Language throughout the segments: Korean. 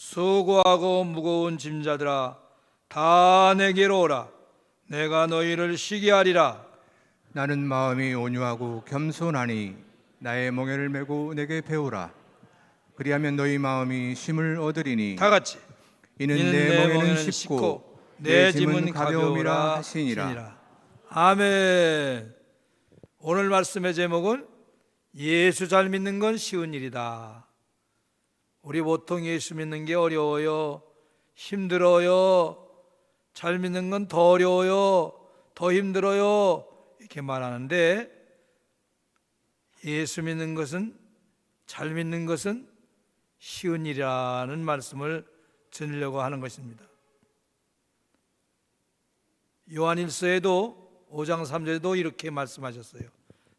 수고하고 무거운 짐자들아 다 내게로 오라. 내가 너희를 쉬게 하리라. 나는 마음이 온유하고 겸손하니 나의 멍에를 메고 내게 배우라. 그리하면 너희 마음이 쉼을 얻으리니 다 같이. 이는 내 멍에는 쉽고 내 짐은 가벼움이라 하시니라. 하시니라. 아멘. 오늘 말씀의 제목은 예수 잘 믿는 건 쉬운 일이다. 우리 보통 예수 믿는 게 어려워요, 힘들어요, 잘 믿는 건 더 어려워요, 더 힘들어요 이렇게 말하는데, 예수 믿는 것은, 잘 믿는 것은 쉬운 일이라는 말씀을 전하려고 하는 것입니다. 요한일서에도 5장 3절에도 이렇게 말씀하셨어요.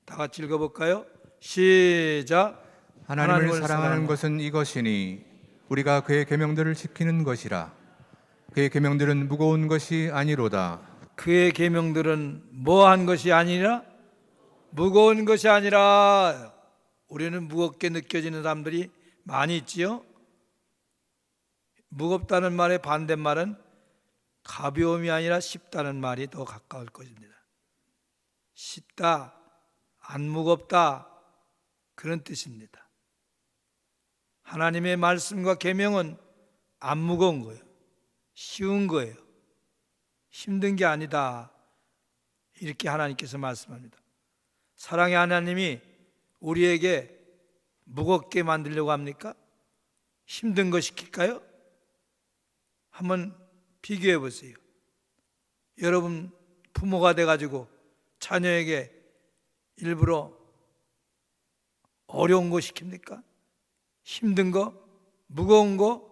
다 같이 읽어볼까요? 시작. 하나님을 사랑하는 것은 이것이니 우리가 그의 계명들을 지키는 것이라. 그의 계명들은 무거운 것이 아니로다. 그의 계명들은 뭐한 것이 아니라 무거운 것이 아니라. 우리는 무겁게 느껴지는 사람들이 많이 있지요. 무겁다는 말의 반대말은 가벼움이 아니라 쉽다는 말이 더 가까울 것입니다. 쉽다, 안 무겁다, 그런 뜻입니다. 하나님의 말씀과 계명은 안 무거운 거예요. 쉬운 거예요. 힘든 게 아니다. 이렇게 하나님께서 말씀합니다. 사랑의 하나님이 우리에게 무겁게 만들려고 합니까? 힘든 거 시킬까요? 한번 비교해 보세요. 여러분 부모가 돼가지고 자녀에게 일부러 어려운 거 시킵니까? 힘든 거, 무거운 거,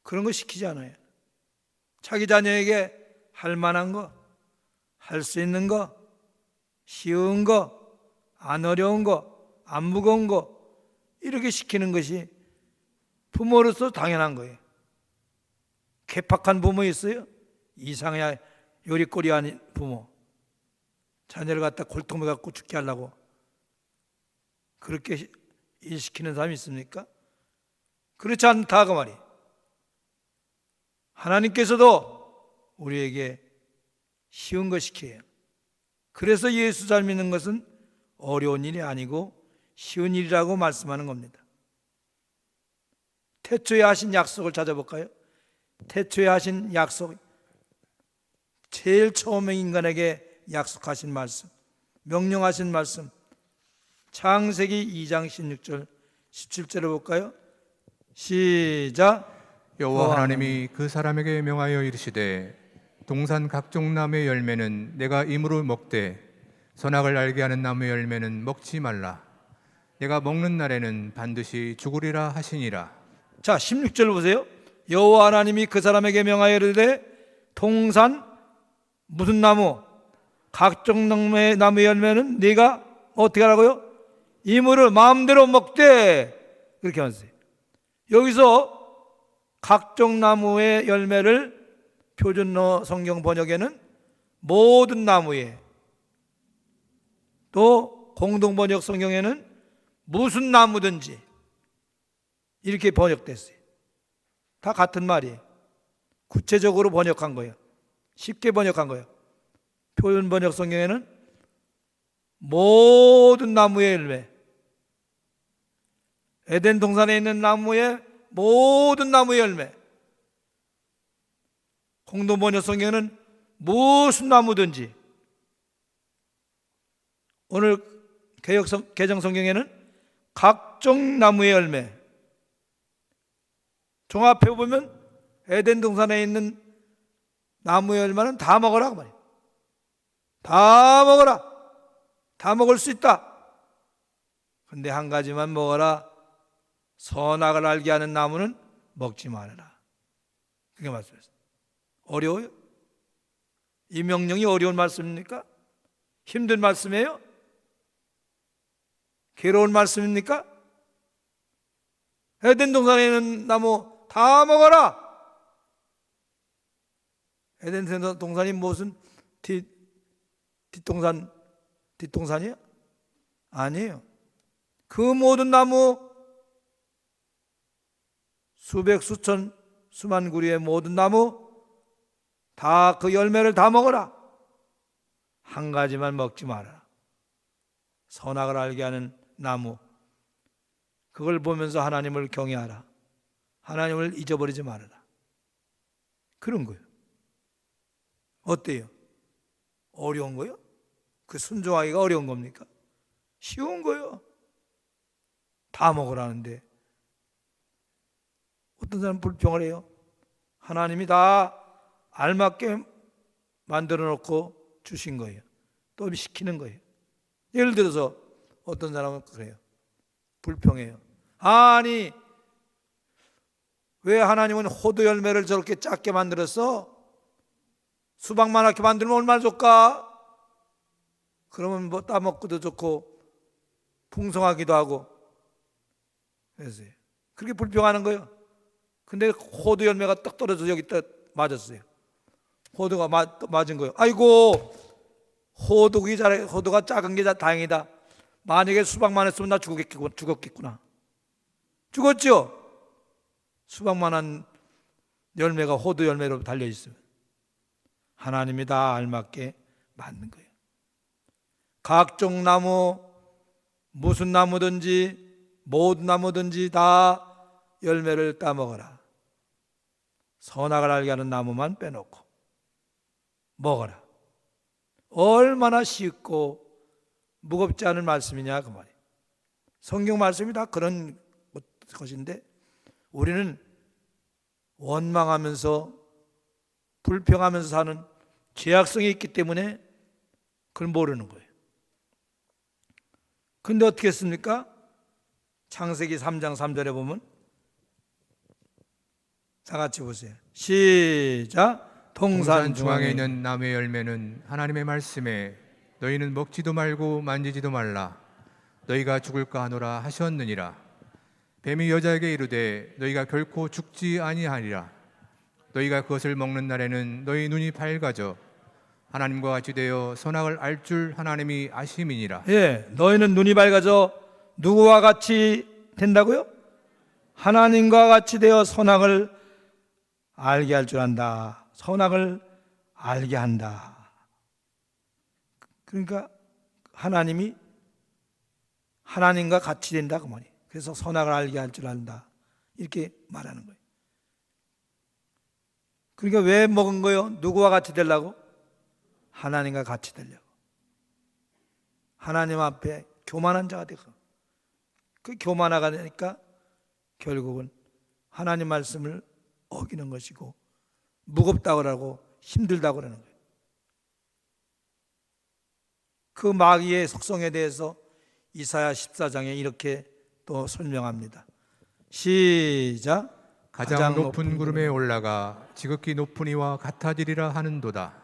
그런 거 시키지 않아요. 자기 자녀에게 할 만한 거, 할 수 있는 거, 쉬운 거, 안 어려운 거, 안 무거운 거, 이렇게 시키는 것이 부모로서 당연한 거예요. 괴팍한 부모 있어요? 이상해야 요리꼬리 아닌 부모. 자녀를 갖다 골통에 갖고 죽게 하려고 그렇게 일시키는 사람이 있습니까? 그렇지 않다 그 말이. 하나님께서도 우리에게 쉬운 거 시켜요. 그래서 예수 잘 믿는 것은 어려운 일이 아니고 쉬운 일이라고 말씀하는 겁니다. 태초에 하신 약속을 찾아볼까요? 태초에 하신 약속, 제일 처음에 인간에게 약속하신 말씀, 명령하신 말씀, 창세기 2장 16절 17절을 볼까요? 시작. 여호와 하나님이 그 사람에게 명하여 이르시되 동산 각종 나무의 열매는 내가 임으로 먹되 선악을 알게 하는 나무의 열매는 먹지 말라. 내가 먹는 날에는 반드시 죽으리라 하시니라. 자, 16절 보세요. 여호와 하나님이 그 사람에게 명하여 이르되 동산 무슨 나무, 각종 나무의 열매는 네가 어떻게 하라고요? 임으로 마음대로 먹되, 그렇게 하세요. 여기서 각종 나무의 열매를 표준어 성경 번역에는 모든 나무에, 또 공동 번역 성경에는 무슨 나무든지 이렇게 번역됐어요. 다 같은 말이에요. 구체적으로 번역한 거예요. 쉽게 번역한 거예요. 표준 번역 성경에는 모든 나무의 열매, 에덴 동산에 있는 나무의 모든 나무의 열매. 공동 번역 성경에는 무슨 나무든지. 오늘 개정 성경에는 각종 나무의 열매. 종합해 보면 에덴 동산에 있는 나무의 열매는 다 먹어라 그 말이에요. 다 먹어라. 다 먹을 수 있다. 근데 한 가지만 먹어라. 선악을 알게 하는 나무는 먹지 말아라. 그게 말씀이었어요. 어려워요? 이 명령이 어려운 말씀입니까? 힘든 말씀이에요? 괴로운 말씀입니까? 에덴 동산에 있는 나무 다 먹어라. 에덴 동산이 무슨 뒷동산이에요? 아니에요. 그 모든 나무 수백 수천 수만 구리의 모든 나무 다 그 열매를 다 먹어라. 한 가지만 먹지 말아라. 선악을 알게 하는 나무, 그걸 보면서 하나님을 경외하라. 하나님을 잊어버리지 말아라. 그런 거예요. 어때요? 어려운 거예요? 그 순종하기가 어려운 겁니까? 쉬운 거예요. 다 먹으라는데 어떤 사람은 불평을 해요. 하나님이 다 알맞게 만들어 놓고 주신 거예요. 또 시키는 거예요. 예를 들어서 어떤 사람은 그래요. 불평해요. 아니, 왜 하나님은 호두 열매를 저렇게 작게 만들었어? 수박만 하게 만들면 얼마나 좋을까? 그러면 뭐 따먹기도 좋고 풍성하기도 하고. 그래서 그렇게 불평하는 거예요. 근데 호두 열매가 딱 떨어져서 여기 딱 맞았어요. 호두가 맞은 거예요. 아이고, 호두가 작은 게 다행이다. 만약에 수박만 했으면 나 죽었겠구나. 죽었죠? 수박만한 열매가 호두 열매로 달려 있어요. 하나님이 다 알맞게 만든 거예요. 각종 나무, 무슨 나무든지 모든 나무든지 다 열매를 따먹어라. 선악을 알게 하는 나무만 빼놓고 먹어라. 얼마나 쉽고 무겁지 않은 말씀이냐 그 말이에요. 성경 말씀이 다 그런 것인데 우리는 원망하면서 불평하면서 사는 죄악성이 있기 때문에 그걸 모르는 거예요. 근데 어떻게 했습니까? 창세기 3장 3절에 보면 다 같이 보세요. 시작. 동산 중앙에 있는 나무의 열매는 하나님의 말씀에 너희는 먹지도 말고 만지지도 말라 너희가 죽을까 하노라 하셨느니라. 뱀이 여자에게 이르되 너희가 결코 죽지 아니하리라. 너희가 그것을 먹는 날에는 너희 눈이 밝아져 하나님과 같이 되어 선악을 알 줄 하나님이 아심이니라. 예, 너희는 눈이 밝아져 누구와 같이 된다고요? 하나님과 같이 되어 선악을 알게 할 줄 안다. 선악을 알게 한다. 그러니까 하나님이 하나님과 같이 된다 그 말이에요. 그래서 선악을 알게 할 줄 안다. 이렇게 말하는 거예요. 그러니까 왜 먹은 거예요? 누구와 같이 되려고? 하나님과 같이 되려고. 하나님 앞에 교만한 자가 되고 그 교만하가 되니까 결국은 하나님 말씀을 어기는 것이고 무겁다고 하고 힘들다고 그러는 거예요. 그 마귀의 속성에 대해서 이사야 14장에 이렇게 또 설명합니다. 시작. 가장 높은 구름에 올라가 지극히 높은 이와 같아지리라 하는도다.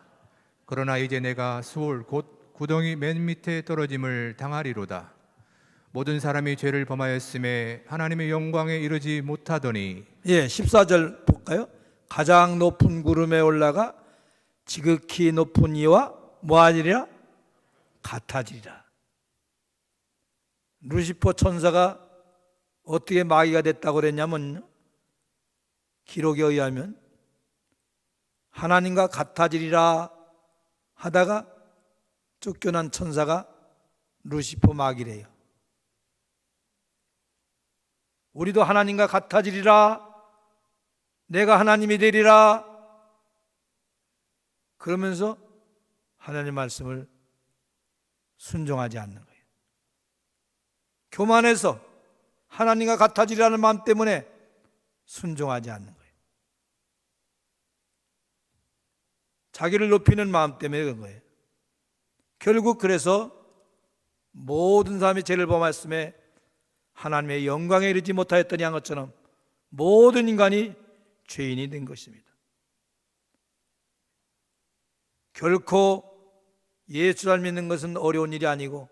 그러나 이제 내가 수월 곧 구덩이 맨 밑에 떨어짐을 당하리로다. 모든 사람이 죄를 범하였음에 하나님의 영광에 이르지 못하더니. 예, 14절 볼까요? 가장 높은 구름에 올라가 지극히 높은 이와 뭐하리라? 같아지리라. 루시퍼 천사가 어떻게 마귀가 됐다고 그랬냐면 기록에 의하면 하나님과 같아지리라 하다가 쫓겨난 천사가 루시퍼 마귀래요. 우리도 하나님과 같아지리라, 내가 하나님이 되리라 그러면서 하나님 말씀을 순종하지 않는 거예요. 교만해서 하나님과 같아지리라는 마음 때문에 순종하지 않는 거예요. 자기를 높이는 마음 때문에 그런 거예요. 결국 그래서 모든 사람이 죄를 범하였음에 하나님의 영광에 이르지 못하였더니 한 것처럼 모든 인간이 죄인이 된 것입니다. 결코 예수를 믿는 것은 어려운 일이 아니고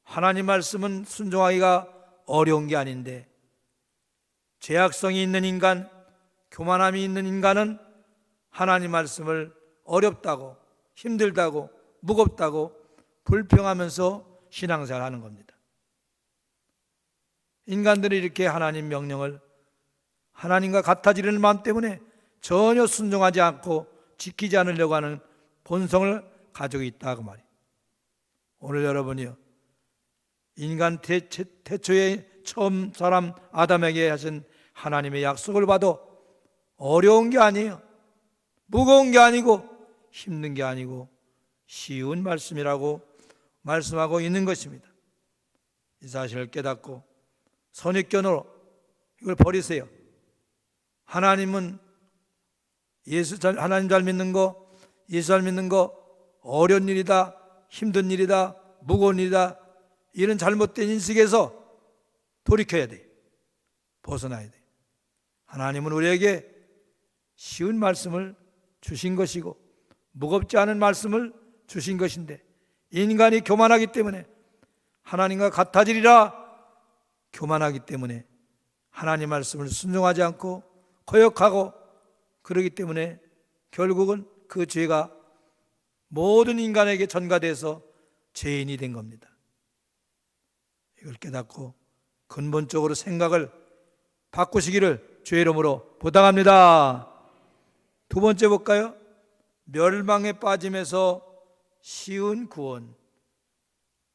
하나님 말씀은 순종하기가 어려운 게 아닌데 죄악성이 있는 인간, 교만함이 있는 인간은 하나님 말씀을 어렵다고, 힘들다고, 무겁다고 불평하면서 신앙생활을 하는 겁니다. 인간들이 이렇게 하나님 명령을 하나님과 같아지려는 마음 때문에 전혀 순종하지 않고 지키지 않으려고 하는 본성을 가지고 있다 그 말이에요. 오늘 여러분이요, 인간 태초에 처음 사람 아담에게 하신 하나님의 약속을 봐도 어려운 게 아니에요. 무거운 게 아니고 힘든 게 아니고 쉬운 말씀이라고 말씀하고 있는 것입니다. 이 사실을 깨닫고 선입견으로 이걸 버리세요. 하나님은 하나님 잘 믿는 거, 예수 잘 믿는 거 어려운 일이다, 힘든 일이다, 무거운 일이다, 이런 잘못된 인식에서 돌이켜야 돼. 벗어나야 돼. 하나님은 우리에게 쉬운 말씀을 주신 것이고 무겁지 않은 말씀을 주신 것인데, 인간이 교만하기 때문에 하나님과 같아지리라 교만하기 때문에 하나님 말씀을 순종하지 않고 거역하고 그러기 때문에 결국은 그 죄가 모든 인간에게 전가돼서 죄인이 된 겁니다. 이걸 깨닫고 근본적으로 생각을 바꾸시기를 주의 이름으로 부탁합니다. 두 번째 볼까요? 멸망에 빠짐에서 쉬운 구원.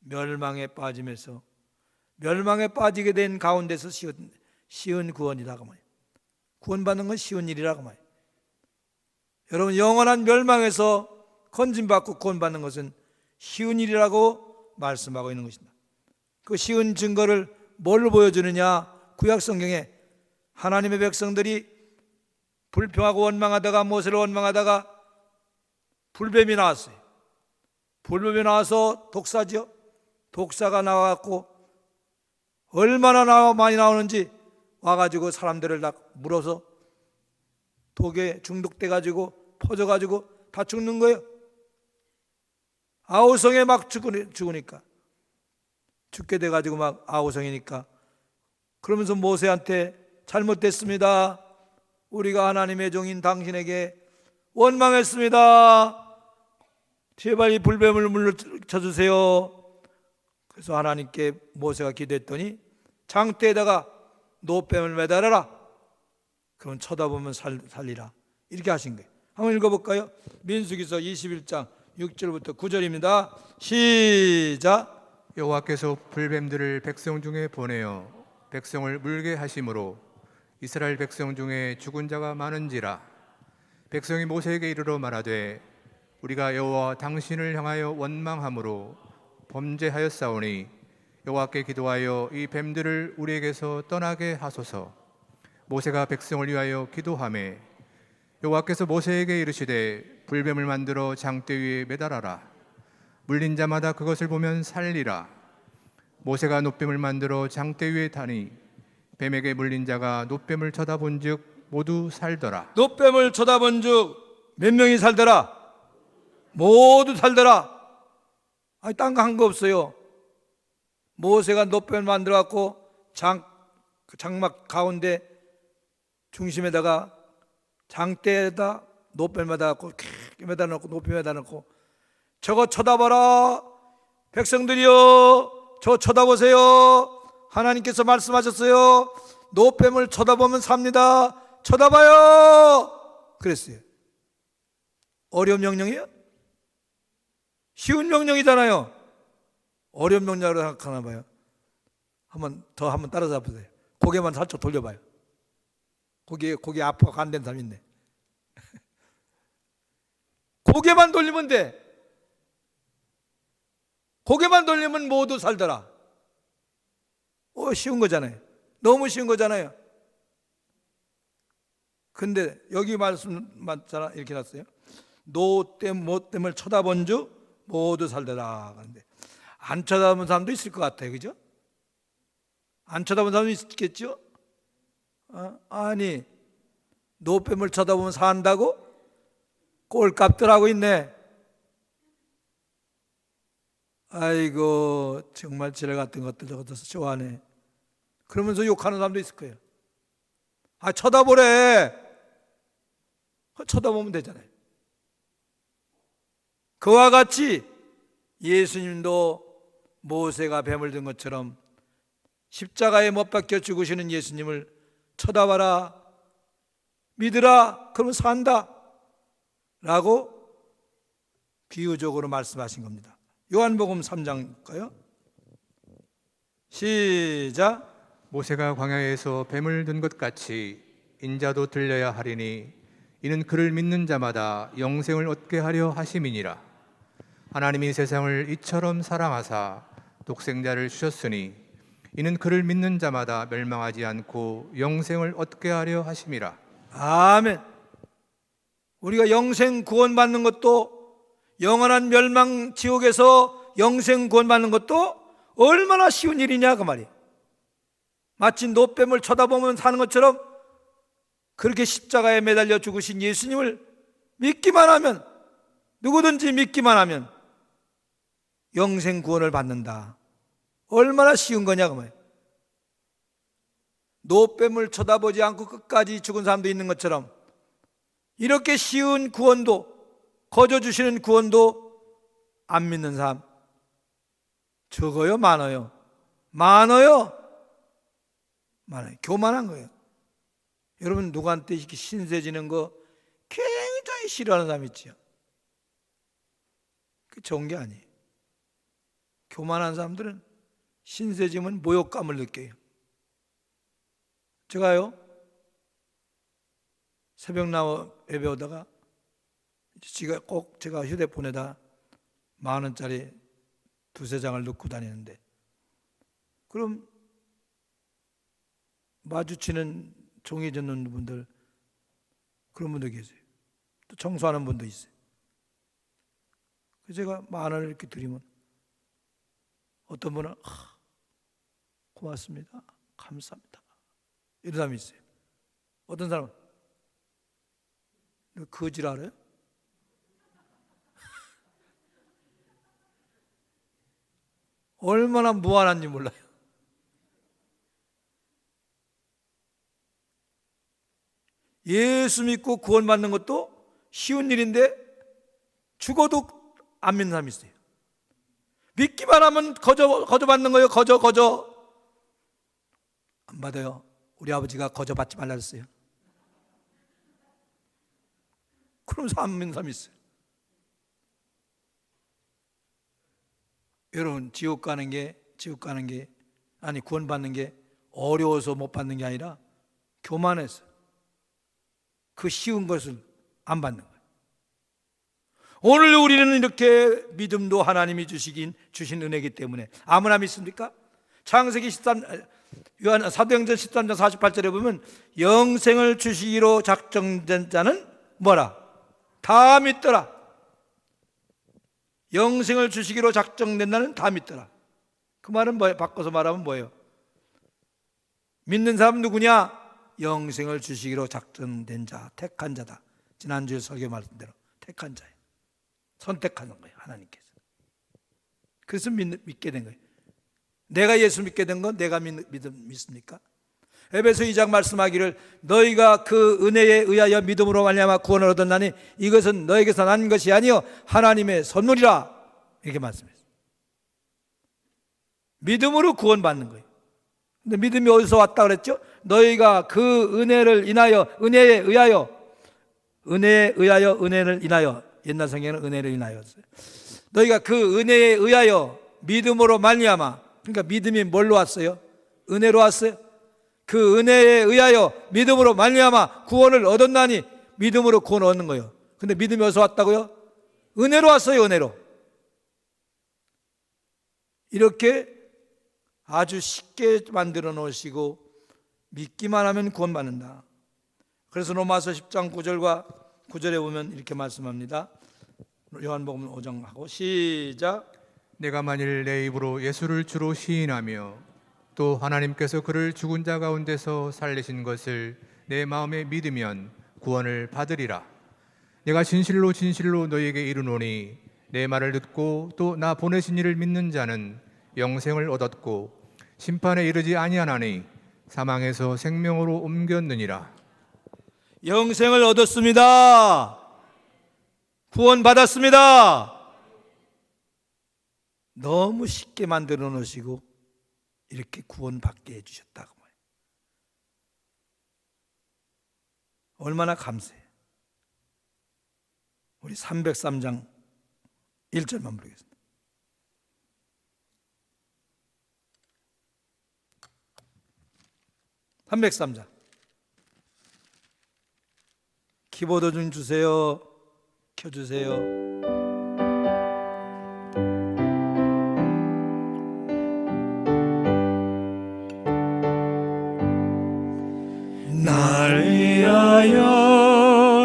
멸망에 빠짐에서, 멸망에 빠지게 된 가운데서 쉬운 구원이라고 말이에요. 구원받는 건 쉬운 일이라고 말이에요. 여러분, 영원한 멸망에서 건진받고 구원받는 것은 쉬운 일이라고 말씀하고 있는 것입니다. 그 쉬운 증거를 뭘로 보여주느냐? 구약 성경에 하나님의 백성들이 불평하고 원망하다가, 모세를 원망하다가 불뱀이 나왔어요. 불뱀이 나와서 독사죠. 독사가 나와갖고 얼마나 많이 나오는지 와가지고 사람들을 다 물어서 독에 중독돼가지고 퍼져가지고 다 죽는 거예요. 아우성에 막 죽으니까, 죽게 돼가지고 막 아우성이니까. 그러면서 모세한테 잘못됐습니다. 우리가 하나님의 종인 당신에게 원망했습니다. 제발 이 불뱀을 물리쳐주세요. 그래서 하나님께 모세가 기도했더니 장대에다가 노뱀을 매달아라. 그럼 쳐다보면 살리라. 이렇게 하신 거예요. 한번 읽어볼까요? 민수기서 21장 6절부터 9절입니다. 시작. 여호와께서 불뱀들을 백성 중에 보내어 백성을 물게 하심으로 이스라엘 백성 중에 죽은 자가 많은지라. 백성이 모세에게 이르러 말하되 우리가 여호와 당신을 향하여 원망함으로 범죄하였사오니 여호와께 기도하여 이 뱀들을 우리에게서 떠나게 하소서. 모세가 백성을 위하여 기도하매 여호와께서 모세에게 이르시되 불뱀을 만들어 장대 위에 매달아라. 물린 자마다 그것을 보면 살리라. 모세가 노뱀을 만들어 장대 위에 다니 뱀에게 물린 자가 노뱀을 쳐다본즉 모두 살더라. 노뱀을 쳐다본즉 몇 명이 살더라? 모두 살더라. 아니, 딴 거 한 거 없어요. 모세가 노뱀을 만들어 갖고 장막 가운데 중심에다가 장대에다 노뱀 매다 갖고 매다 놓고 노뱀 매다 놓고 저거 쳐다봐라. 백성들이여, 저 쳐다보세요. 하나님께서 말씀하셨어요. 노뱀을 쳐다보면 삽니다. 쳐다봐요. 그랬어요. 어려운 명령이에요? 쉬운 명령이잖아요. 어려운 명령으로 생각하나 봐요. 한번 따라잡아 보세요. 고개만 살짝 돌려봐요. 고개 아파가 안 된 사람 있네. 고개만 돌리면 돼. 고개만 돌리면 모두 살더라. 쉬운 거잖아요. 너무 쉬운 거잖아요. 근데 여기 말씀 맞잖아. 이렇게 났어요. 모뱀을 쳐다본 주 모두 살더라. 그런데 안 쳐다본 사람도 있을 것 같아요. 그죠? 안 쳐다본 사람도 있겠죠? 아니, 노뱀을 쳐다보면 산다고? 꼴값들 하고 있네. 아이고, 정말 지뢰 같은 것들 저것도 좋아하네. 그러면서 욕하는 사람도 있을 거예요. 쳐다보래. 쳐다보면 되잖아요. 그와 같이 예수님도 모세가 뱀을 든 것처럼 십자가에 못 박혀 죽으시는 예수님을 쳐다봐라. 믿으라, 그러면 산다 라고 비유적으로 말씀하신 겁니다. 요한복음 3장일까요? 시작. 모세가 광야에서 뱀을 든 것 같이 인자도 들려야 하리니 이는 그를 믿는 자마다 영생을 얻게 하려 하심이니라. 하나님이 세상을 이처럼 사랑하사 독생자를 주셨으니 이는 그를 믿는 자마다 멸망하지 않고 영생을 얻게 하려 하심이라. 아멘. 우리가 영생 구원받는 것도, 영원한 멸망 지옥에서 영생 구원받는 것도 얼마나 쉬운 일이냐 그 말이에요. 마치 노뱀을 쳐다보면 사는 것처럼 그렇게 십자가에 매달려 죽으신 예수님을 믿기만 하면, 누구든지 믿기만 하면 영생 구원을 받는다. 얼마나 쉬운 거냐 그 말이에요. 노뱀을 쳐다보지 않고 끝까지 죽은 사람도 있는 것처럼 이렇게 쉬운 구원도, 거저 주시는 구원도 안 믿는 사람 적어요, 많아요? 많아요. 많아요. 교만한 거예요. 여러분, 누구한테 이렇게 신세 지는 거 굉장히 싫어하는 사람 있죠. 그게 좋은 게 아니에요. 교만한 사람들은 신세 지면 모욕감을 느껴요. 제가요, 새벽 나와 예배 오다가 제가 휴대폰에다 10,000원짜리 두세 장을 넣고 다니는데, 그럼 마주치는 종이 젓는 분들, 그런 분들 계세요. 또 청소하는 분도 있어요. 그래서 제가 10,000원을 이렇게 드리면 어떤 분은 고맙습니다, 감사합니다, 이런 사람이 있어요. 어떤 사람은 거짓 알아요? 얼마나 무한한지 몰라요. 예수 믿고 구원받는 것도 쉬운 일인데 죽어도 안 믿는 사람이 있어요. 믿기만 하면 거저 받는 거예요. 거저 안 받아요. 우리 아버지가 거저 받지 말라 그랬어요. 그러면서 안 믿는 사람이 있어요. 여러분, 지옥 가는 게 아니, 구원받는 게 어려워서 못 받는 게 아니라 교만해서 그 쉬운 것을 안 받는 거예요. 오늘 우리는 이렇게 믿음도 하나님이 주신 은혜이기 때문에 아무나 믿습니까? 창세기 13, 사도행전 13장 48절에 보면 영생을 주시기로 작정된 자는 뭐라? 다 믿더라. 영생을 주시기로 작정된 자는 다 믿더라. 그 말은 뭐예요? 바꿔서 말하면 뭐예요? 믿는 사람 누구냐? 영생을 주시기로 작정된 자, 택한 자다. 지난주에 설교 말씀대로 택한 자예요. 선택하는 거예요, 하나님께서. 그래서 믿게 된 거예요. 내가 예수 믿게 된 건 내가 믿습니까? 에베소 2장 말씀하기를 너희가 그 은혜에 의하여 믿음으로 말미암아 구원을 얻었나니 이것은 너에게서 난 것이 아니요 하나님의 선물이라, 이렇게 말씀했어요. 믿음으로 구원받는 거예요. 근데 믿음이 어디서 왔다 그랬죠? 너희가 그 은혜를 인하여, 은혜에 의하여, 은혜를 인하여, 옛날 성경에는 은혜를 인하여였어요. 너희가 그 은혜에 의하여 믿음으로 말미암아, 그러니까 믿음이 뭘로 왔어요? 은혜로 왔어요. 그 은혜에 의하여 믿음으로 말미암아 구원을 얻었나니, 믿음으로 구원을 얻는 거예요. 근데 믿음이 어디서 왔다고요? 은혜로 왔어요. 은혜로. 이렇게 아주 쉽게 만들어 놓으시고 믿기만 하면 구원받는다. 그래서 로마서 10장 9절과 9절에 보면 이렇게 말씀합니다. 요한복음 5장 하고 시작. 내가 만일 내 입으로 예수를 주로 시인하며 또 하나님께서 그를 죽은 자 가운데서 살리신 것을 내 마음에 믿으면 구원을 받으리라. 내가 진실로 너희에게 이르노니 내 말을 듣고 또 나 보내신 이를 믿는 자는 영생을 얻었고 심판에 이르지 아니하나니 사망에서 생명으로 옮겼느니라. 영생을 얻었습니다. 구원받았습니다. 너무 쉽게 만들어 놓으시고 이렇게 구원받게 해주셨다고. 얼마나 감사해. 우리 303장 1절만 부르겠습니다. (303장) 키보드 좀 주세요. 켜주세요. 날 위하여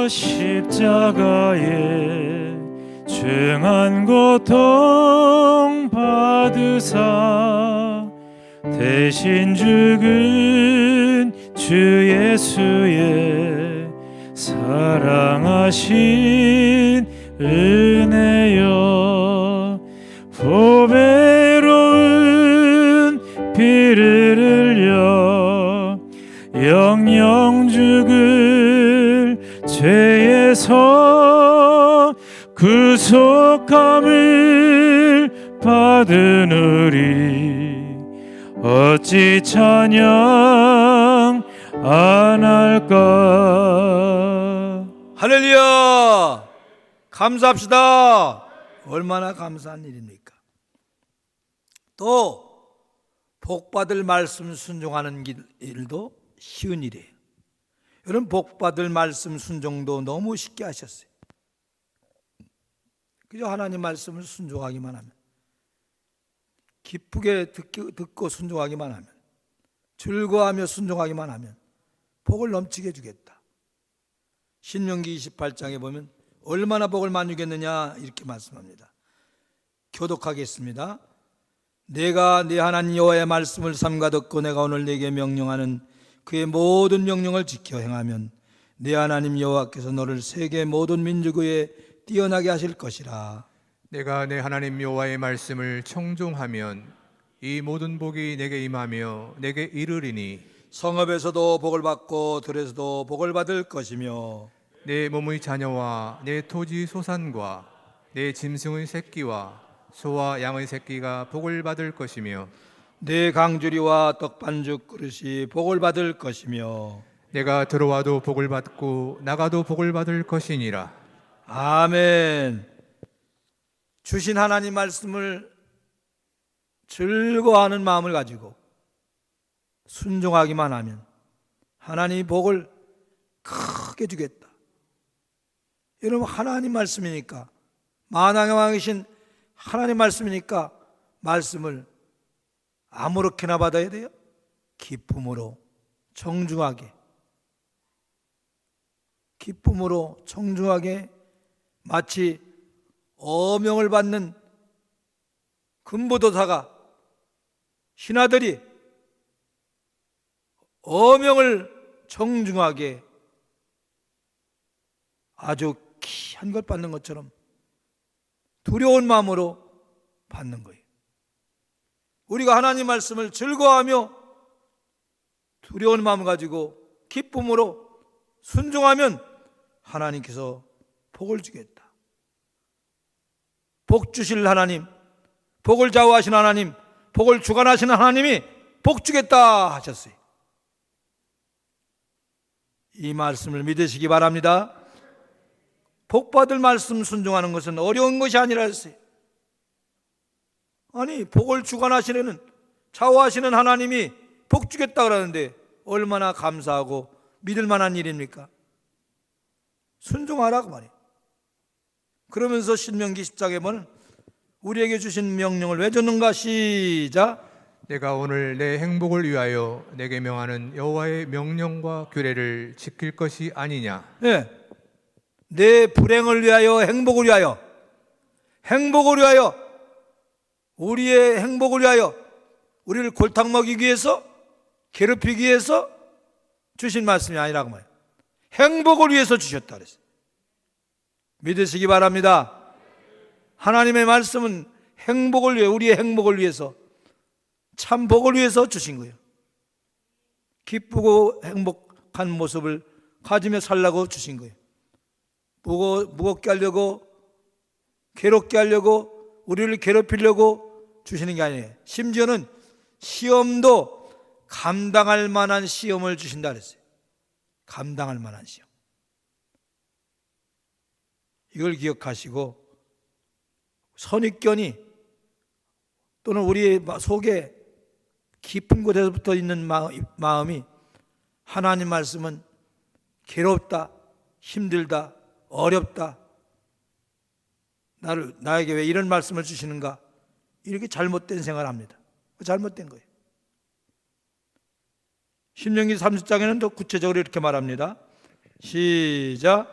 십자가에 중한 고통 받으사 대신 죽은 주 예수의 사랑하신 은혜여, 보배로운 피를 흘려 영영 죽을 죄에서 구속함을 받은 우리 어찌 찬양 안 할까. 할렐루야! 감사합시다. 얼마나 감사한 일입니까? 또 복받을 말씀 순종하는 일도 쉬운 일이에요. 여러분, 복받을 말씀 순종도 너무 쉽게 하셨어요. 그저 하나님 말씀을 순종하기만 하면, 기쁘게 듣고 순종하기만 하면, 즐거워하며 순종하기만 하면 복을 넘치게 주겠다. 신명기 28장에 보면 얼마나 복을 많이 주겠느냐 이렇게 말씀합니다. 교독하겠습니다. 내가 네 하나님 여호와의 말씀을 삼가 듣고 내가 오늘 네게 명령하는 그의 모든 명령을 지켜 행하면 네 하나님 여호와께서 너를 세계 모든 민족 위에 뛰어나게 하실 것이라. 내가 내 하나님 여호와의 말씀을 청종하면 이 모든 복이 내게 임하며 내게 이르리니 성읍에서도 복을 받고 들에서도 복을 받을 것이며 내 몸의 자녀와 내 토지 소산과 내 짐승의 새끼와 소와 양의 새끼가 복을 받을 것이며 내 강주리와 떡반죽 그릇이 복을 받을 것이며 내가 들어와도 복을 받고 나가도 복을 받을 것이니라. 아멘. 주신 하나님 말씀을 즐거워하는 마음을 가지고 순종하기만 하면 하나님이 복을 크게 주겠다. 여러분, 하나님 말씀이니까, 만왕의 왕이신 하나님 말씀이니까 말씀을 아무렇게나 받아야 돼요. 기쁨으로 정중하게, 기쁨으로 정중하게, 마치 어명을 받는 금보도사가, 신하들이 어명을 정중하게 아주 귀한 걸 받는 것처럼 두려운 마음으로 받는 거예요. 우리가 하나님 말씀을 즐거워하며 두려운 마음을 가지고 기쁨으로 순종하면 하나님께서 복을 주겠다. 복 주실 하나님, 복을 좌우하신 하나님, 복을 주관하시는 하나님이 복 주겠다 하셨어요. 이 말씀을 믿으시기 바랍니다. 복받을 말씀 순종하는 것은 어려운 것이 아니라 했어요. 아니, 복을 주관하시는, 좌우하시는 하나님이 복 주겠다 그러는데 얼마나 감사하고 믿을 만한 일입니까? 순종하라고 말이에요. 그러면서 신명기 10장에 보면 우리에게 주신 명령을 왜 줬는가? 시작. 내가 오늘 내 행복을 위하여 내게 명하는 여호와의 명령과 규례를 지킬 것이 아니냐. 네. 내 불행을 위하여, 행복을 위하여, 행복을 위하여, 우리의 행복을 위하여, 우리를 골탕 먹이기 위해서, 괴롭히기 위해서 주신 말씀이 아니라고 말해요. 행복을 위해서 주셨다 그랬어요. 믿으시기 바랍니다. 하나님의 말씀은 행복을 위해, 우리의 행복을 위해서, 참 복을 위해서 주신 거예요. 기쁘고 행복한 모습을 가지며 살라고 주신 거예요. 무겁게 하려고, 괴롭게 하려고, 우리를 괴롭히려고 주시는 게 아니에요. 심지어는 시험도 감당할 만한 시험을 주신다 그랬어요. 감당할 만한 시험. 이걸 기억하시고 선입견이 또는 우리의 속에 깊은 곳에서부터 있는 마음이 하나님 말씀은 괴롭다, 힘들다, 어렵다, 나에게 왜 이런 말씀을 주시는가, 이렇게 잘못된 생각을 합니다. 잘못된 거예요. 신명기 30장에는 더 구체적으로 이렇게 말합니다. 시작.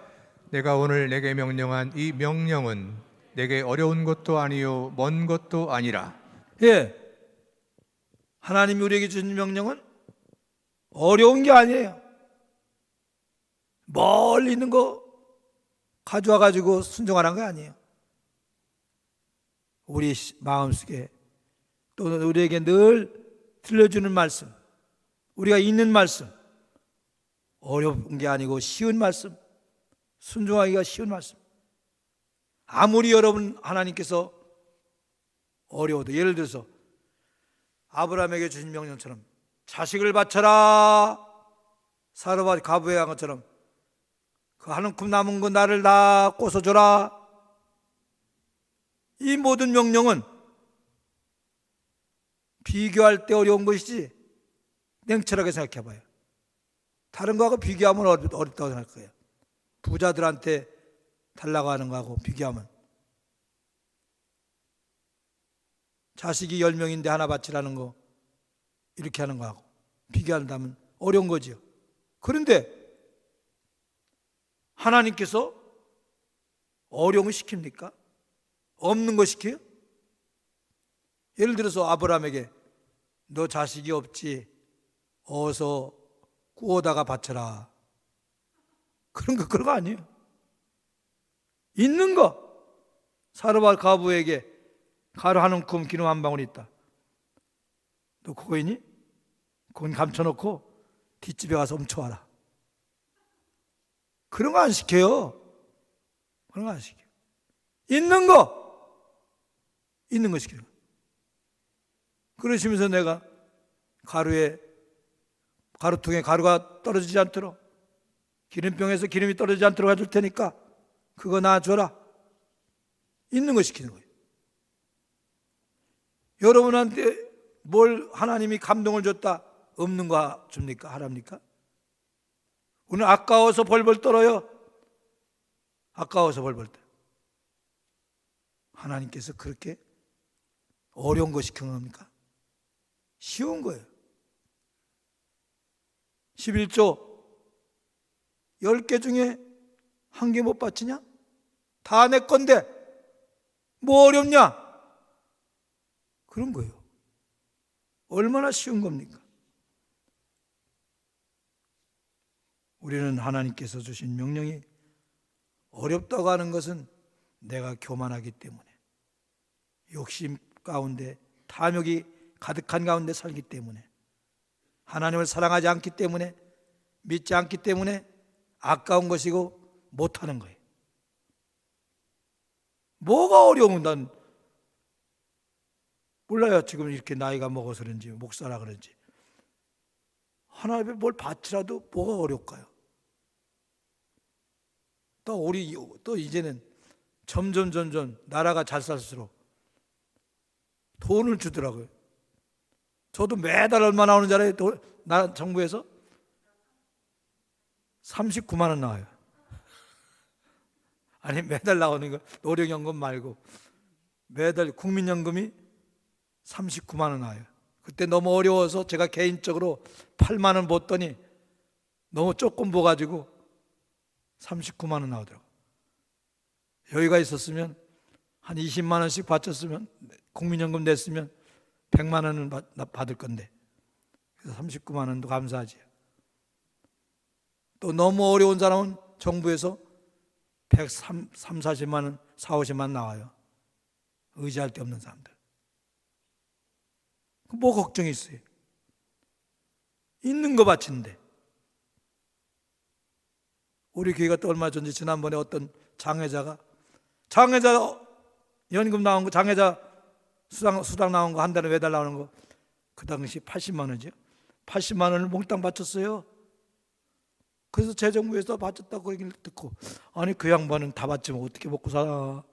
내가 오늘 내게 명령한 이 명령은 내게 어려운 것도 아니요 먼 것도 아니라. 예, 하나님이 우리에게 주신 명령은 어려운 게 아니에요. 멀리 있는 거 가져와 가지고 순종하라는 거 아니에요. 우리 마음속에 또는 우리에게 늘 들려주는 말씀, 우리가 있는 말씀, 어려운 게 아니고 쉬운 말씀, 순종하기가 쉬운 말씀. 아무리 여러분 하나님께서 어려워도, 예를 들어서 아브라함에게 주신 명령처럼 자식을 바쳐라, 사르밧 가부에 한 것처럼 그 한 움큼 남은 거 나를 다 꼬서줘라. 이 모든 명령은 비교할 때 어려운 것이지, 냉철하게 생각해 봐요. 다른 거하고 비교하면 어렵다고 생각할 거예요. 부자들한테 달라고 하는 거하고 비교하면, 자식이 10명인데 하나 바치라는 거 이렇게 하는 거하고 비교한다면 어려운 거죠. 그런데 하나님께서 어려운 거 시킵니까? 없는 거 시켜요? 예를 들어서 아브라함에게 너 자식이 없지, 어서 구워다가 바쳐라. 그런 거 아니에요. 있는 거. 사르밧 가부에게 가루 한 움큼 기름 한 방울 있다. 너 그거 있니? 그건 감춰놓고 뒷집에 가서 훔쳐와라. 그런 거 안 시켜요. 그런 거 안 시켜요. 있는 거 시키는 거. 그러시면서 내가 가루통에 가루가 떨어지지 않도록, 기름병에서 기름이 떨어지지 않도록 해줄 테니까 그거 놔줘라. 있는 거 시키는 거예요. 여러분한테 뭘 하나님이 감동을 줬다, 없는 거 줍니까? 하랍니까? 오늘 아까워서 벌벌 떨어요. 아까워서 벌벌 떨어요. 하나님께서 그렇게 어려운 거 시킨 겁니까? 쉬운 거예요. 11조 10개 중에 한 개 못 바치냐? 다 내 건데 뭐 어렵냐? 그런 거예요. 얼마나 쉬운 겁니까? 우리는 하나님께서 주신 명령이 어렵다고 하는 것은 내가 교만하기 때문에, 욕심 가운데, 탐욕이 가득한 가운데 살기 때문에, 하나님을 사랑하지 않기 때문에, 믿지 않기 때문에 아까운 것이고 못하는 거예요. 뭐가 어려우면 난 몰라요. 지금 이렇게 나이가 먹어서 그런지, 목사라 그런지. 하나님 앞에 뭘 바치라도 뭐가 어려울까요? 또 이제는 점점 나라가 잘 살수록 돈을 주더라고요. 저도 매달 얼마 나오는 줄 알아요? 정부에서 39만 원 나와요. 아니, 매달 나오는 거 노령연금 말고 매달 국민연금이 39만 원 나와요. 그때 너무 어려워서 제가 개인적으로 8만 원 줬더니 너무 조금 줘가지고 39만 원 나오더라고요. 여유가 있었으면 한 20만 원씩 바쳤으면, 국민연금 냈으면 100만 원은 받을 건데, 그래서 39만 원도 감사하지. 또 너무 어려운 사람은 정부에서 140만 원, 40, 50만 원 나와요. 의지할 데 없는 사람들. 뭐 걱정이 있어요? 있는 거 바치는데. 우리 교회가 또 얼마 전에, 지난번에 어떤 장애자 연금 나온 거, 장애자 수당 나온 거, 한 달에 매달 나오는 거, 그 당시 80만 원이죠. 80만 원을 몽땅 바쳤어요. 그래서 재정부에서 바쳤다고 얘기를 듣고, 아니 그 양반은 다 바치면 어떻게 먹고 살아?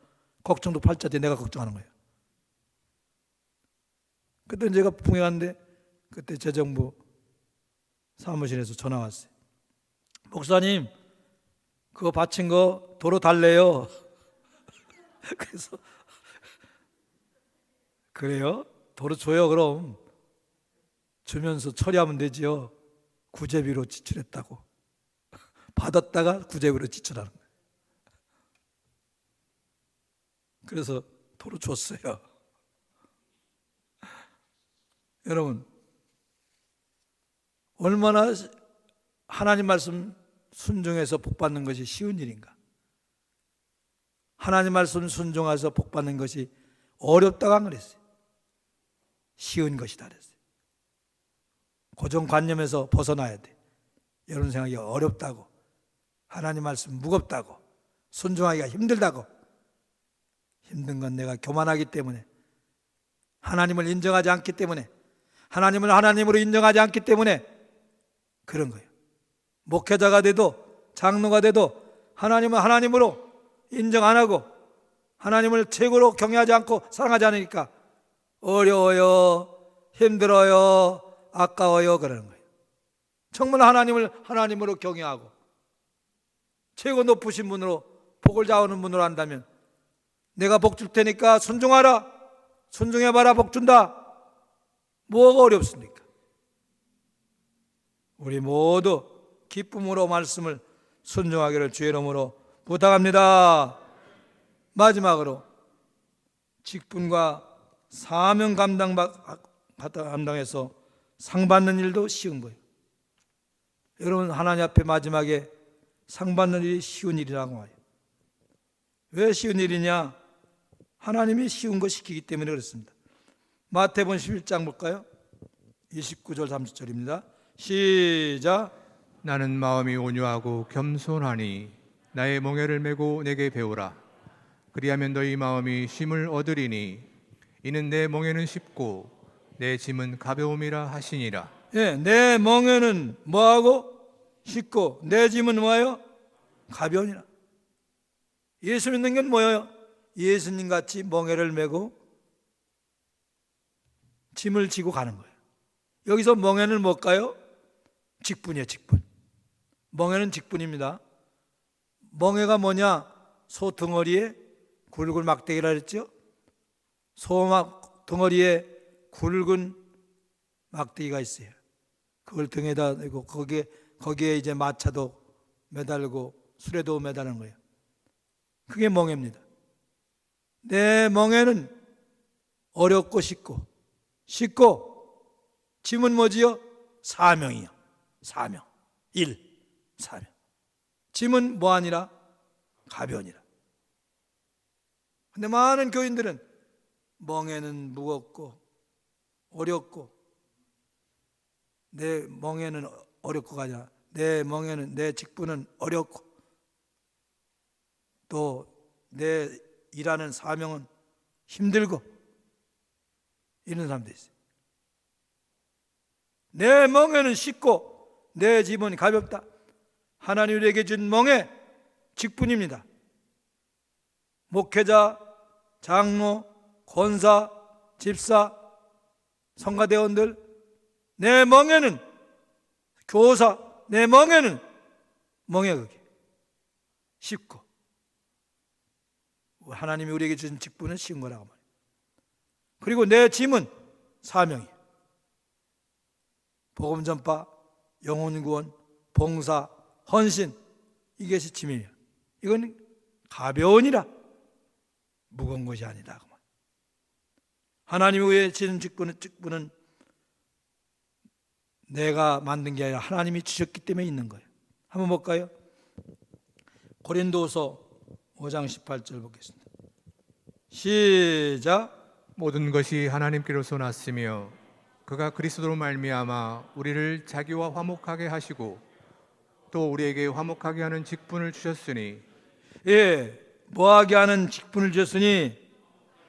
걱정도 팔자돼. 내가 걱정하는 거예요. 그때 제가 북풍에 갔는데 그때 재정부 사무실에서 전화 왔어요. 목사님, 그거 바친 거 도로 달래요. 그래서 그래요? 도로 줘요. 그럼 주면서 처리하면 되지요. 구제비로 지출했다고. 받았다가 구제비로 지출하는 거예요. 그래서 도로 줬어요. 여러분, 얼마나 하나님 말씀 순종해서 복받는 것이 쉬운 일인가? 하나님 말씀 순종해서 복받는 것이 어렵다고 안 그랬어요. 쉬운 것이다 그랬어요. 고정관념에서 벗어나야 돼. 여러분 생각이 어렵다고, 하나님 말씀 무겁다고, 순종하기가 힘들다고. 힘든 건 내가 교만하기 때문에, 하나님을 인정하지 않기 때문에, 하나님을 하나님으로 인정하지 않기 때문에 그런 거예요. 목회자가 돼도 장로가 돼도 하나님을 하나님으로 인정 안 하고 하나님을 최고로 경외하지 않고 사랑하지 않으니까 어려워요, 힘들어요, 아까워요 그러는 거예요. 정말 하나님을 하나님으로 경외하고 최고 높으신 분으로 복을 자오는 분으로 한다면 내가 복 줄 테니까 순종하라, 순종해봐라, 복 준다. 뭐가 어렵습니까? 우리 모두 기쁨으로 말씀을 순종하기를 주의 이름으로 부탁합니다. 마지막으로 직분과 사명 감당해서 상 받는 일도 쉬운 거예요. 여러분, 하나님 앞에 마지막에 상 받는 일이 쉬운 일이라고 해요. 왜 쉬운 일이냐? 하나님이 쉬운 거 시키기 때문에 그렇습니다. 마태복음 11장 볼까요? 29절 30절입니다. 시작. 나는 마음이 온유하고 겸손하니 나의 멍에를 메고 내게 배우라. 그리하면 너희 마음이 쉼을 얻으리니 이는 내 멍에는 쉽고 내 짐은 가벼움이라 하시니라. 예, 내 멍에는 뭐하고? 쉽고 내 짐은 뭐예요? 가벼우니라. 예수 믿는 건 뭐예요? 예수님 같이 멍에를 메고 짐을 지고 가는 거예요. 여기서 멍에는 뭘까요? 직분이에요, 직분. 멍에는 직분입니다. 멍에가 뭐냐? 소 덩어리에 굵은 막대기라 그랬죠? 소 덩어리에 굵은 막대기가 있어요. 그걸 등에다 대고 거기에 이제 마차도 매달고 수레도 매다는 거예요. 그게 멍에입니다. 내 멍에는 어렵고 쉽고 짐은 뭐지요? 사명이요. 사명. 일. 사명. 짐은 뭐하니라? 가벼우니라. 근데 많은 교인들은 멍에는 무겁고 어렵고 내 멍에는 어렵고 가자. 내 멍에는 내 직분은 어렵고 또 내 일하는 사명은 힘들고 이런 사람도 있어요. 내 멍에는 쉽고 내 짐은 가볍다. 하나님 우리에게 준 멍에 직분입니다. 목회자, 장로, 권사, 집사, 성가대원들, 내 멍에는 교사, 내 멍에는 멍에 그게 쉽고 하나님이 우리에게 주신 직분은 쉬운 거라고 말해요. 그리고 내 짐은 사명이에요. 복음 전파, 영혼 구원, 봉사, 헌신, 이것이 짐이에요. 이건 가벼우니라, 무거운 것이 아니다. 하나님이 우리에게 주신 직분은 내가 만든 게 아니라 하나님이 주셨기 때문에 있는 거예요. 한번 볼까요? 고린도서 5장 18절 보겠습니다. 시작. 모든 것이 하나님께로서 났으며 그가 그리스도로 말미암아 우리를 자기와 화목하게 하시고 또 우리에게 화목하게 하는 직분을 주셨으니, 예, 뭐하게 하는 직분을 주셨으니,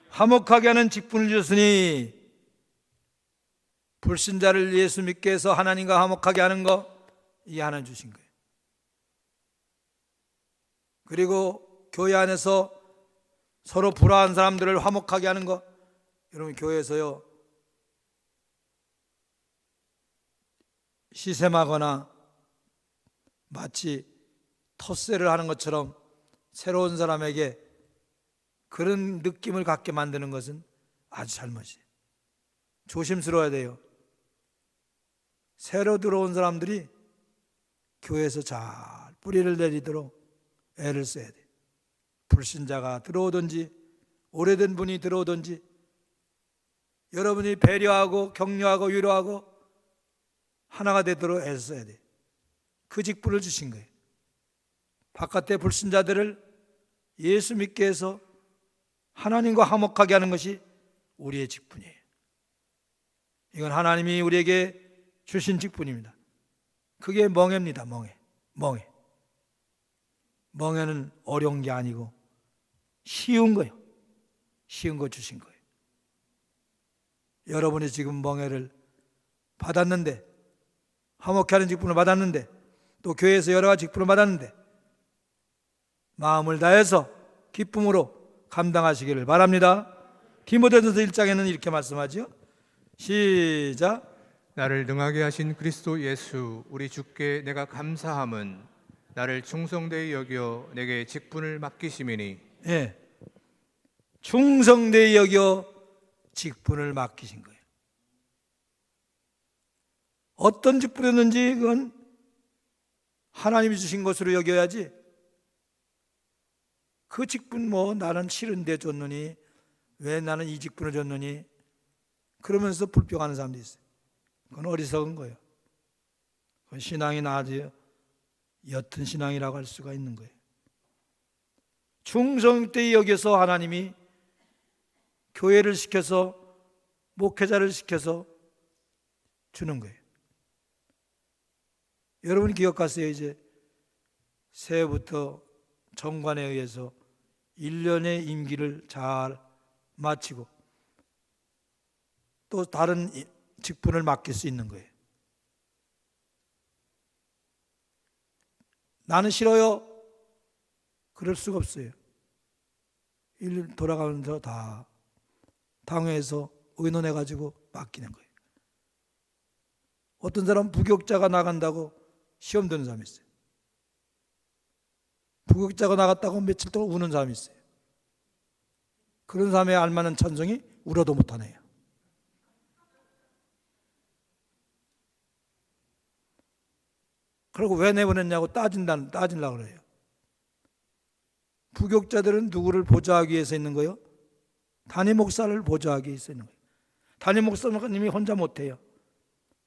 화목하게 하는 직분을 주셨으니, 불신자를 예수 믿게 해서 하나님과 화목하게 하는 거, 이게 하나님 주신 거예요. 그리고 교회 안에서 서로 불화한 사람들을 화목하게 하는 것, 여러분 교회에서요 시샘하거나 마치 텃세를 하는 것처럼 새로운 사람에게 그런 느낌을 갖게 만드는 것은 아주 잘못이에요. 조심스러워야 돼요. 새로 들어온 사람들이 교회에서 잘 뿌리를 내리도록 애를 써야 돼요. 불신자가 들어오든지 오래된 분이 들어오든지 여러분이 배려하고 격려하고 위로하고 하나가 되도록 애를 써야 돼요. 그 직분을 주신 거예요. 바깥의 불신자들을 예수 믿게 해서 하나님과 화목하게 하는 것이 우리의 직분이에요. 이건 하나님이 우리에게 주신 직분입니다. 그게 멍해입니다. 멍해. 멍해는 어려운 게 아니고 쉬운 거예요. 쉬운 거 주신 거예요. 여러분이 지금 멍해를 받았는데, 화목케 하는 직분을 받았는데, 또 교회에서 여러 가지 직분을 받았는데 마음을 다해서 기쁨으로 감당하시기를 바랍니다. 디모데전서 1장에는 이렇게 말씀하죠. 시작. 나를 능하게 하신 그리스도 예수 우리 주께 내가 감사함은 나를 충성되이 여겨 내게 직분을 맡기심이니. 예, 충성되이 여겨 직분을 맡기신 거예요. 어떤 직분이었는지 그건 하나님이 주신 것으로 여겨야지, 그 직분 나는 싫은데 줬느니 왜 나는 이 직분을 줬느니 그러면서 불평하는 사람도 있어요. 그건 어리석은 거예요. 그건 신앙이 아주 옅은 신앙이라고 할 수가 있는 거예요. 충성되이 여겨서 하나님이 교회를 시켜서 목회자를 시켜서 주는 거예요. 여러분 기억하세요. 이제 새해부터 정관에 의해서 1년의 임기를 잘 마치고 또 다른 직분을 맡길 수 있는 거예요. 나는 싫어요. 그럴 수가 없어요. 1년 돌아가면서 다 당회에서 의논해가지고 맡기는 거예요. 어떤 사람은 부교육자가 나간다고 시험 드는 사람이 있어요. 부교육자가 나갔다고 며칠 동안 우는 사람이 있어요. 그런 사람의 알만한 찬송이 울어도 못하네요. 그리고 왜 내보냈냐고 따지려고 그래요. 부교육자들은 누구를 보좌하기 위해서 있는 거예요? 담임 목사를 보좌하기 위해서 있는 거예요. 담임 목사님이 혼자 못해요.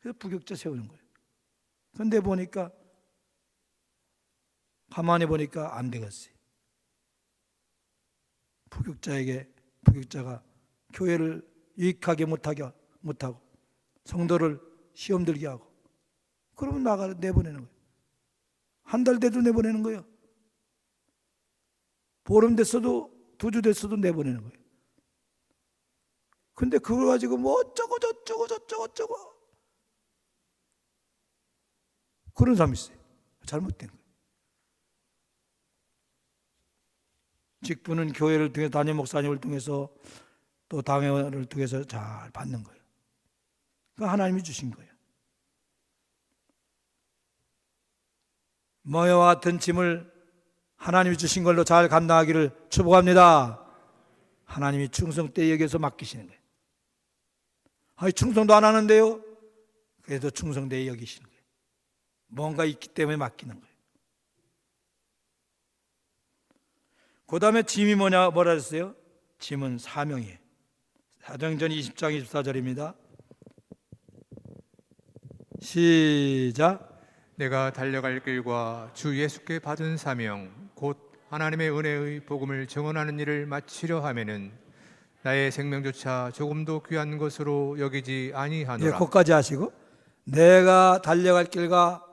그래서 부교육자 세우는 거예요. 그런데 가만히 보니까 안 되겠어요. 부교육자가 교회를 유익하게 못하고 성도를 시험 들게 하고 그러면 내보내는 거예요. 한 달 돼도 내보내는 거예요. 보름 됐어도 2주 됐어도 내보내는 거예요. 근데 그거 가지고 어쩌고 저쩌고 그런 사람이 있어요. 잘못된 거예요. 직분은 교회를 통해서 담임 목사님을 통해서 또 당회를 통해서 잘 받는 거예요. 그 하나님이 주신 거예요. 멍에와 같은 짐을 하나님이 주신 걸로 잘 감당하기를 축복합니다. 하나님이 충성되이 여겨서 맡기시는 거예요. 충성도 안 하는데요. 그래도 충성되이 여기시는 거예요. 뭔가 있기 때문에 맡기는 거예요. 그 다음에 짐이 뭐라 했어요? 짐은 사명이에요. 사도행전 20장 24절입니다. 시작. 내가 달려갈 길과 주 예수께 받은 사명 곧 하나님의 은혜의 복음을 증언하는 일을 마치려 하면은 나의 생명조차 조금도 귀한 것으로 여기지 아니하노라. 거기까지 하시고, 내가 달려갈 길과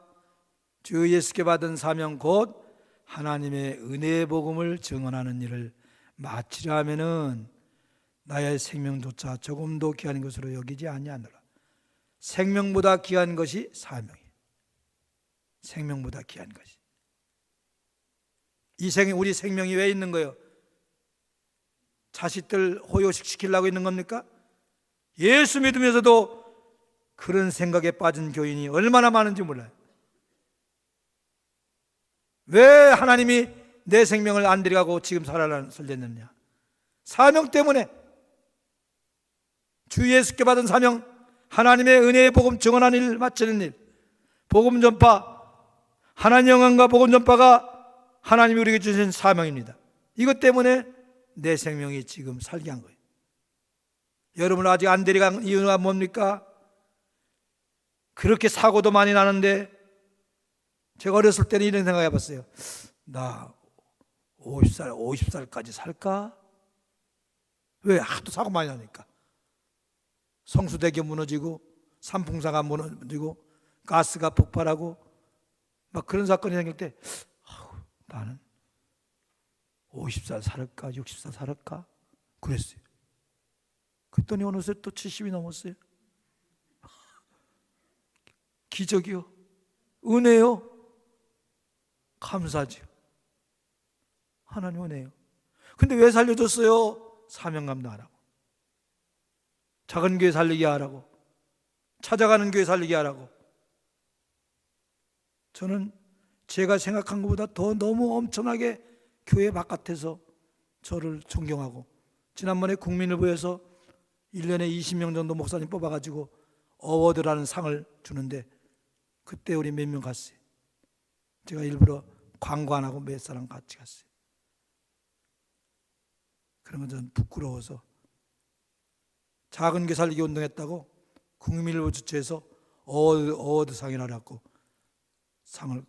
주 예수께 받은 사명 곧 하나님의 은혜의 복음을 증언하는 일을 마치려 하면은 나의 생명조차 조금도 귀한 것으로 여기지 아니하노라. 생명보다 귀한 것이 사명이에요. 생명보다 귀한 것이. 우리 생명이 왜 있는 거예요? 자식들 호요시키려고 있는 겁니까? 예수 믿으면서도 그런 생각에 빠진 교인이 얼마나 많은지 몰라요. 왜 하나님이 내 생명을 안 데려가고 지금 살아라는 소리를 냈느냐? 사명 때문에. 주 예수께 받은 사명, 하나님의 은혜의 복음 증언하는 일, 마치는 일, 복음 전파, 하나님 영광과 복음 전파가 하나님이 우리에게 주신 사명입니다. 이것 때문에 내 생명이 지금 살게 한 거예요. 여러분을 아직 안 데려간 이유가 뭡니까? 그렇게 사고도 많이 나는데, 제가 어렸을 때는 이런 생각 해봤어요. 나 50살까지 살까? 왜? 하도 사고 많이 나니까. 성수대교 무너지고, 산풍사가 무너지고, 가스가 폭발하고, 막 그런 사건이 생길 때, 나는 50살 살을까? 60살 살을까? 그랬어요. 그랬더니 어느새 또 70이 넘었어요. 기적이요. 은혜요. 감사지요. 하나님 은혜요. 근데 왜 살려줬어요? 사명 감당하라고. 작은 교회 살리게 하라고. 찾아가는 교회 살리게 하라고. 저는 제가 생각한 것보다 더 너무 엄청나게 교회 바깥에서 저를 존경하고, 지난번에 국민일보에서 1년에 20명 정도 목사님 뽑아가지고 어워드라는 상을 주는데, 그때 우리 몇 명 갔어요. 제가 일부러 광고 안 하고 몇 사람 같이 갔어요. 그런 건 저는 부끄러워서. 작은 교 살리기 운동했다고 국민일보 주최해서 어워드 상이라 갖고 상을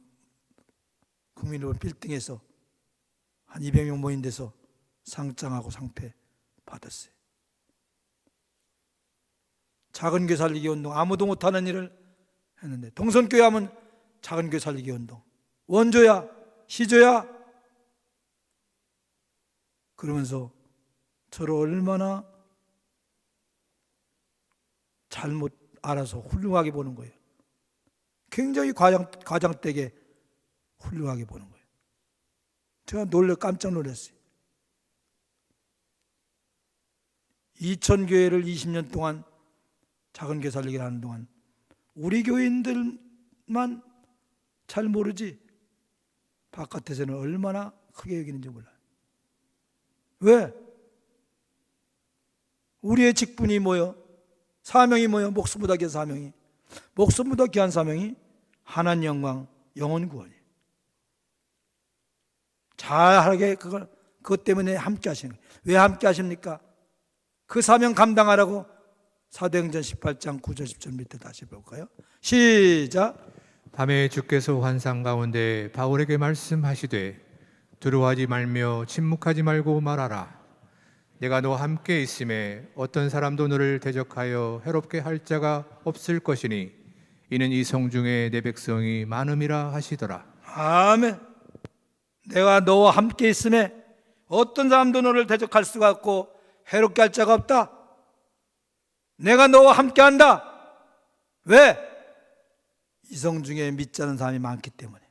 국민일보 빌딩에서 한 200명 모인 데서 상장하고 상패 받았어요. 작은 교회 살리기 운동, 아무도 못하는 일을 했는데, 동선교회 하면 작은 교회 살리기 운동, 원조야, 시조야, 그러면서 저를 얼마나 잘못 알아서 훌륭하게 보는 거예요. 굉장히 과장되게 훌륭하게 보는 거예요. 제가 깜짝 놀랐어요. 2000교회를 20년 동안 작은 교회 살리기를 하는 동안 우리 교인들만 잘 모르지 바깥에서는 얼마나 크게 여기는지 몰라요. 왜? 우리의 직분이 뭐요? 사명이 뭐요? 목숨보다 귀한 사명이, 목숨보다 귀한 사명이 하나님 영광, 영혼 구원이에요. 잘하게 그것 때문에 함께 하시는 거예요. 왜 함께 하십니까? 그 사명 감당하라고. 사도행전 18장 9절 10절 밑에 다시 볼까요? 시작. 밤에 주께서 환상 가운데 바울에게 말씀하시되 두려워하지 말며 침묵하지 말고 말하라. 내가 너와 함께 있음에 어떤 사람도 너를 대적하여 해롭게 할 자가 없을 것이니 이는 이 성 중에 내 백성이 많음이라 하시더라. 아멘. 내가 너와 함께 있음에 어떤 사람도 너를 대적할 수가 없고 해롭게 할 자가 없다. 내가 너와 함께 한다. 왜? 이 성 중에 믿지 않는 사람이 많기 때문에.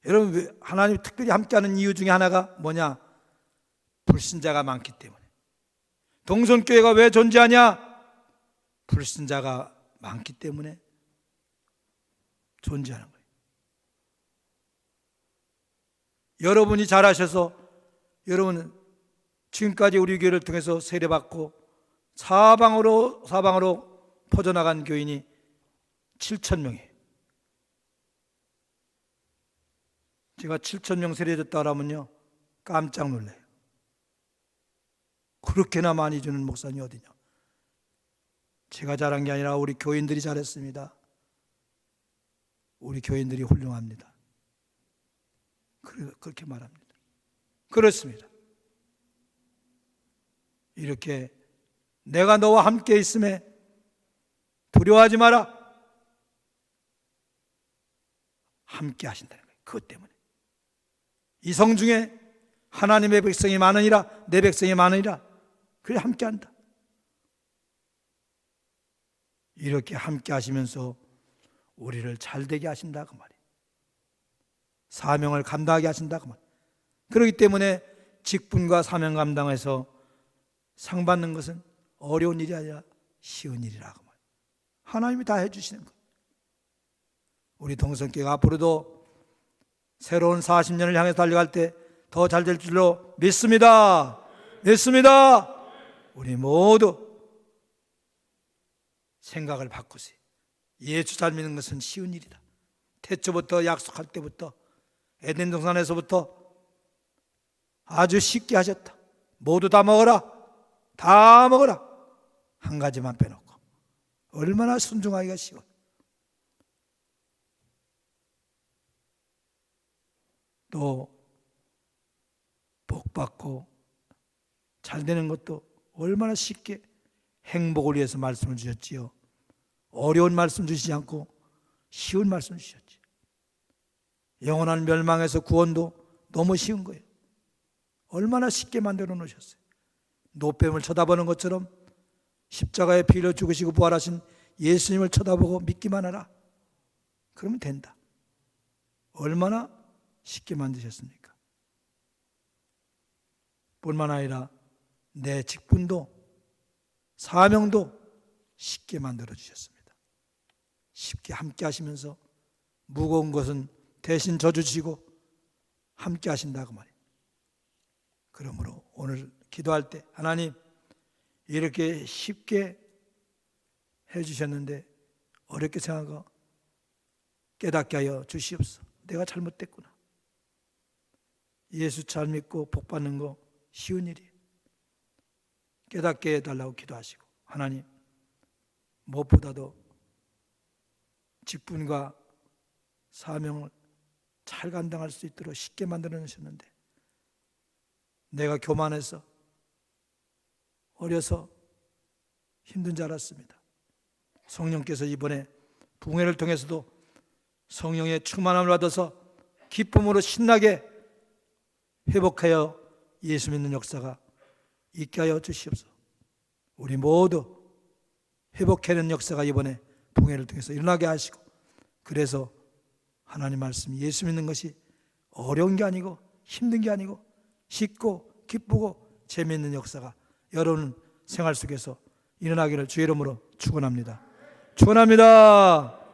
여러분, 하나님 특별히 함께하는 이유 중에 하나가 뭐냐? 불신자가 많기 때문에. 동성교회가 왜 존재하냐? 불신자가 많기 때문에 존재하는 거예요. 여러분이 잘하셔서 여러분은 지금까지 우리 교회를 통해서 세례받고 사방으로 퍼져나간 교인이 7,000명이에요. 제가 7,000명 세례됐다 그러면요 깜짝 놀라요. 그렇게나 많이 주는 목사님이 어디냐. 제가 잘한 게 아니라 우리 교인들이 잘했습니다. 우리 교인들이 훌륭합니다. 그렇게 말합니다. 그렇습니다. 이렇게 내가 너와 함께 있음에 두려워하지 마라. 함께 하신다는 거예요. 그것 때문에. 이 성 중에 하나님의 백성이 많으니라, 내 백성이 많으니라. 그래 함께 한다. 이렇게 함께 하시면서 우리를 잘되게 하신다 그 말이에요. 사명을 감당하게 하신다 그 말. 그렇기 때문에 직분과 사명 감당해서 상 받는 것은 어려운 일이 아니라 쉬운 일이라 그 말. 하나님이 다 해주시는 것. 우리 동성교회가 앞으로도 새로운 40년을 향해서 달려갈 때 더 잘 될 줄로 믿습니다. 믿습니다. 우리 모두 생각을 바꾸세요. 예수 잘 믿는 것은 쉬운 일이다. 태초부터 약속할 때부터 에덴 동산에서부터 아주 쉽게 하셨다. 모두 다 먹어라. 다 먹어라. 한 가지만 빼놓고. 얼마나 순종하기가 쉬워. 또 복받고 잘 되는 것도 얼마나 쉽게 행복을 위해서 말씀을 주셨지요. 어려운 말씀 주시지 않고 쉬운 말씀 주셨지. 영원한 멸망에서 구원도 너무 쉬운 거예요. 얼마나 쉽게 만들어 놓으셨어요. 노뱀을 쳐다보는 것처럼 십자가에 피를 죽으시고 부활하신 예수님을 쳐다보고 믿기만 하라. 그러면 된다. 얼마나 쉽게 만드셨습니까? 뿐만 아니라 내 직분도 사명도 쉽게 만들어 주셨습니다. 쉽게 함께 하시면서 무거운 것은 대신 져주시고 함께 하신다 그 말이에요. 그러므로 오늘 기도할 때 하나님 이렇게 쉽게 해주셨는데 어렵게 생각하고 깨닫게 하여 주시옵소서. 내가 잘못됐구나. 예수 잘 믿고 복 받는 거 쉬운 일이에요. 깨닫게 해달라고 기도하시고 하나님 무엇보다도 직분과 사명을 잘 감당할 수 있도록 쉽게 만들어 주셨는데 내가 교만해서 어려서 힘든 줄 알았습니다. 성령께서 이번에 붕회를 통해서도 성령의 충만함을 받아서 기쁨으로 신나게 회복하여 예수 믿는 역사가 있게 하여 주시옵소서. 우리 모두 회복하는 역사가 이번에 붕회를 통해서 일어나게 하시고 그래서 하나님 말씀 예수 믿는 것이 어려운 게 아니고 힘든 게 아니고 쉽고 기쁘고 재미있는 역사가 여러분 생활 속에서 일어나기를 주의 이름으로 축원합니다. 축원합니다.